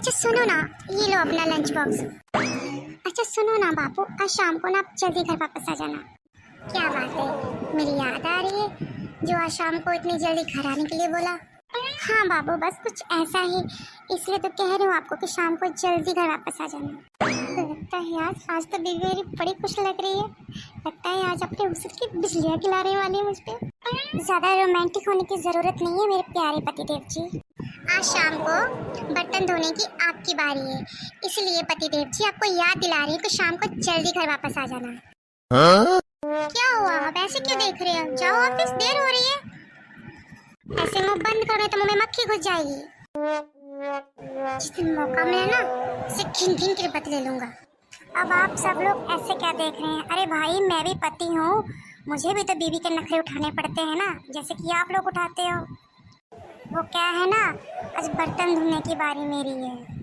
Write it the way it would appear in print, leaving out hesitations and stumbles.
अच्छा सुनो ना, ये लो अपना लंच बॉक्स। अच्छा सुनो ना बापू, आज शाम को ना आप जल्दी घर वापस आ जाना। क्या बात है, मेरी याद आ रही है जो आज शाम को इतनी जल्दी घर आने के लिए बोला? हाँ बाबू, बस कुछ ऐसा ही, इसलिए तो कह रही हूँ आपको कि शाम को जल्दी घर वापस आ जाना। लगता है यार आज तो बीवी मेरी बड़ी खुश लग रही है। लगता है आज अपने हुस्न की बिजलियाँ गिराने वाली है मुझ पे। ज्यादा रोमांटिक होने की जरूरत नहीं है मेरे प्यारे पतिदेव जी। आज शाम को बर्तन धोने की आपकी बारी है, इसलिए पतिदेव जी आपको याद दिला रही हूँ कि शाम को जल्दी घर वापस आ जाना। क्या हुआ, आप ऐसे क्यों देख रहे हो? जाओ ऑफिस, देर हो रही है। ऐसे मुंह बंद करोगे तो मुंह में मक्खी घुस जाएगी। जिस दिन मौका मिले ना, उसे घिन घिन के बदले लूंगा। अब आप सब लोग ऐसे क्या देख रहे हैं? अरे भाई, मैं भी पति हूँ, मुझे भी तो बीवी के नखरे उठाने पड़ते हैं ना, जैसे कि आप लोग उठाते हो। वो क्या है ना, आज बर्तन धोने की बारी मेरी है।